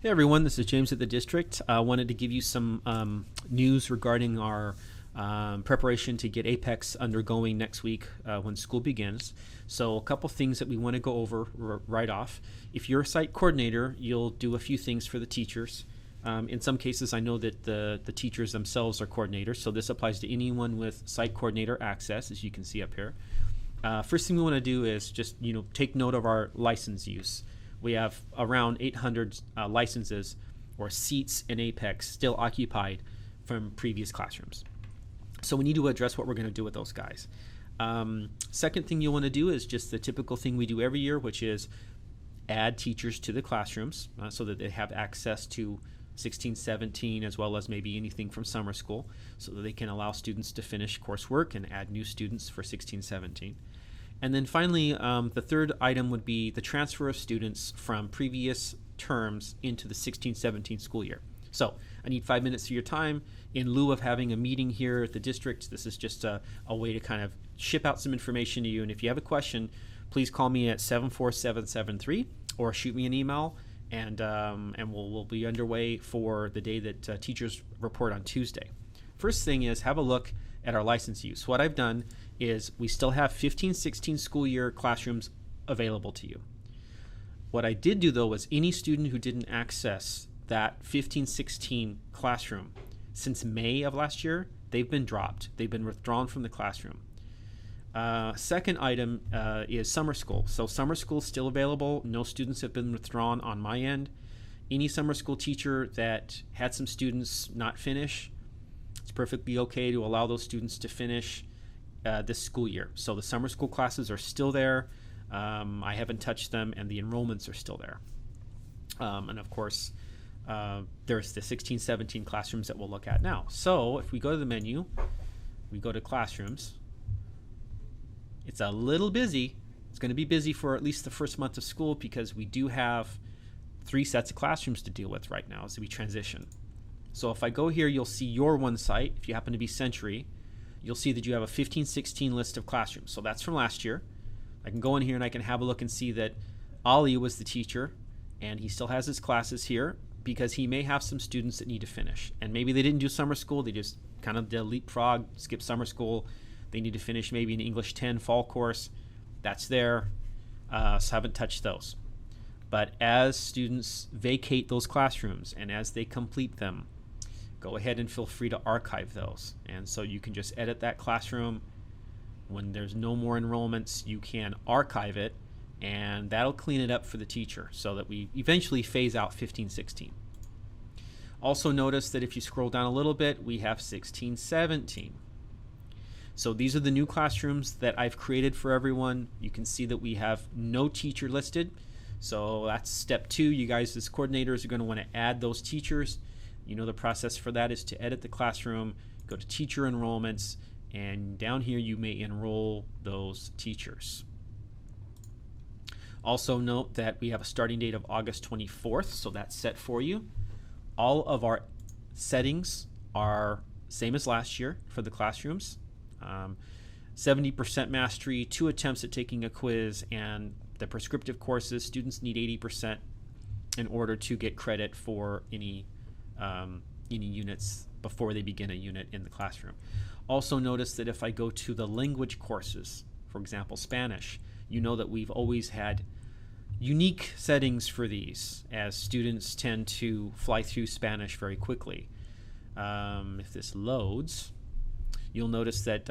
Hey everyone, this is James at the district. I wanted to give you some news regarding our preparation to get Apex undergoing next week when school begins. So a couple things that we want to go over right off. If you're a site coordinator, you'll do a few things for the teachers. In some cases, I know that the teachers themselves are coordinators, so this applies to anyone with site coordinator access, as you can see up here. First thing we want to do is just take note of our license use. We have around 800 licenses or seats in Apex still occupied from previous classrooms. So we need to address what we're going to do with those guys. Second thing you want to do is just the typical thing we do every year, which is add teachers to the classrooms so that they have access to 16, 17, as well as maybe anything from summer school, so that they can allow students to finish coursework and add new students for 16, 17. And then finally, the third item would be the transfer of students from previous terms into the 16-17 school year. So I need 5 minutes of your time. In lieu of having a meeting here at the district, this is just a way to kind of ship out some information to you. And if you have a question, please call me at 74773 or shoot me an email, and we'll be underway for the day that teachers report on Tuesday. First thing is have a look at our license use. What I've done is we still have 15-16 school year classrooms available to you. What I did do though was any student who didn't access that 15-16 classroom since May of last year, they've been dropped. They've been withdrawn from the classroom. Second item is summer school. So summer school is still available. No students have been withdrawn on my end. Any summer school teacher that had some students not finish, it's perfectly okay to allow those students to finish this school year. So the summer school classes are still there. I haven't touched them, and the enrollments are still there. And of course, there's the 16-17 classrooms that we'll look at now. So if we go to the menu, we go to classrooms. It's a little busy. It's going to be busy for at least the first month of school because we do have 3 sets of classrooms to deal with right now as we transition. So if I go here, you'll see your one site. If you happen to be Century, you'll see that you have a 15-16 list of classrooms. So that's from last year. I can go in here and I can have a look and see that Ali was the teacher, and he still has his classes here because he may have some students that need to finish. And maybe they didn't do summer school. They just kind of did leapfrog, skip summer school. They need to finish maybe an English 10 fall course. That's there. So I haven't touched those. But as students vacate those classrooms and as they complete them, go ahead and feel free to archive those. And so you can just edit that classroom. When there's no more enrollments, you can archive it, and that'll clean it up for the teacher so that we eventually phase out 15-16. Also notice that if you scroll down a little bit, we have 16-17. So these are the new classrooms that I've created for everyone. You can see that we have no teacher listed. So that's step 2. You guys as coordinators are going to want to add those teachers. You know the process for that is to edit the classroom, go to teacher enrollments, and down here you may enroll those teachers. Also note that we have a starting date of August 24th, so that's set for you. All of our settings are same as last year for the classrooms. 70% mastery, 2 attempts at taking a quiz, and the prescriptive courses, students need 80% in order to get credit for any units before they begin a unit in the classroom. Also notice that if I go to the language courses, for example Spanish, you know that we've always had unique settings for these as students tend to fly through Spanish very quickly. If this loads, you'll notice that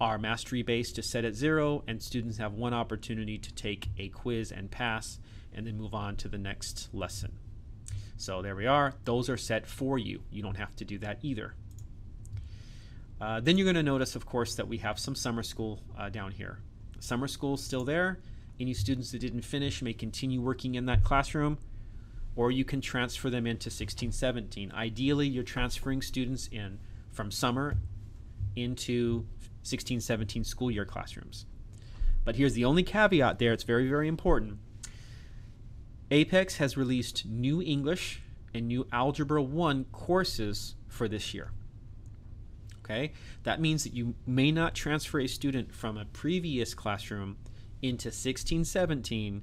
our mastery base is set at 0 and students have 1 opportunity to take a quiz and pass and then move on to the next lesson. So there we are. Those are set for you. You don't have to do that either. Then you're going to notice, of course, that we have some summer school down here. Summer school is still there. Any students that didn't finish may continue working in that classroom, or you can transfer them into 16-17. Ideally, you're transferring students in from summer into 16-17 school year classrooms. But here's the only caveat there. It's very, very important. Apex has released new English and new Algebra 1 courses for this year. Okay, that means that you may not transfer a student from a previous classroom into 16-17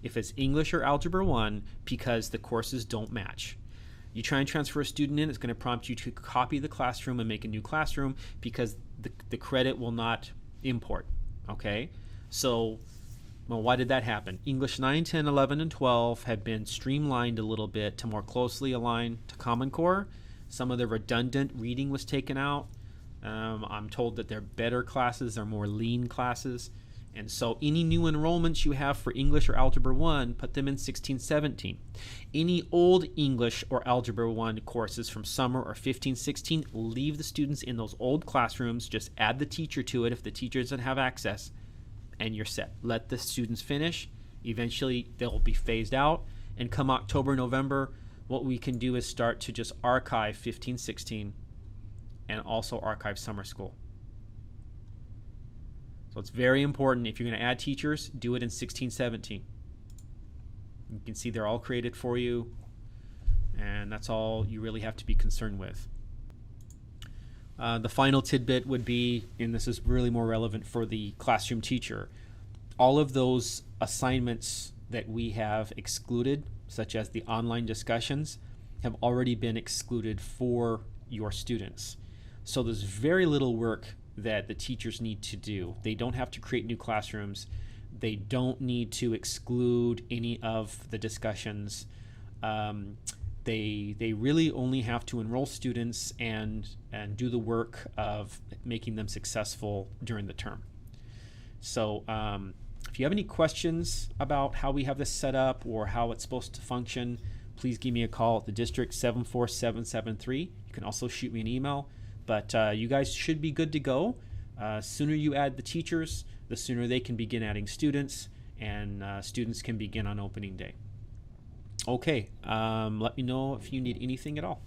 if it's English or Algebra 1 because the courses don't match. You try and transfer a student in, it's going to prompt you to copy the classroom and make a new classroom because the credit will not import. Okay? So, well, why did that happen? English 9, 10, 11, and 12 have been streamlined a little bit to more closely align to Common Core. Some of the redundant reading was taken out. I'm told that they're better classes, they're more lean classes. And so any new enrollments you have for English or Algebra 1, put them in 16-17. Any old English or Algebra 1 courses from summer or 15-16, leave the students in those old classrooms. Just add the teacher to it if the teacher doesn't have access, and you're set. Let the students finish. Eventually, they'll be phased out. And come October, November, what we can do is start to just archive 15-16 and also archive summer school. So it's very important. If you're going to add teachers, do it in 16-17. You can see they're all created for you, and that's all you really have to be concerned with. The final tidbit would be, and this is really more relevant for the classroom teacher, all of those assignments that we have excluded, such as the online discussions, have already been excluded for your students. So there's very little work that the teachers need to do. They don't have to create new classrooms. They don't need to exclude any of the discussions. They really only have to enroll students and do the work of making them successful during the term. So if you have any questions about how we have this set up or how it's supposed to function, please give me a call at the district 74773. You can also shoot me an email. But you guys should be good to go. Sooner you add the teachers, the sooner they can begin adding students, and students can begin on opening day. Okay, let me know if you need anything at all.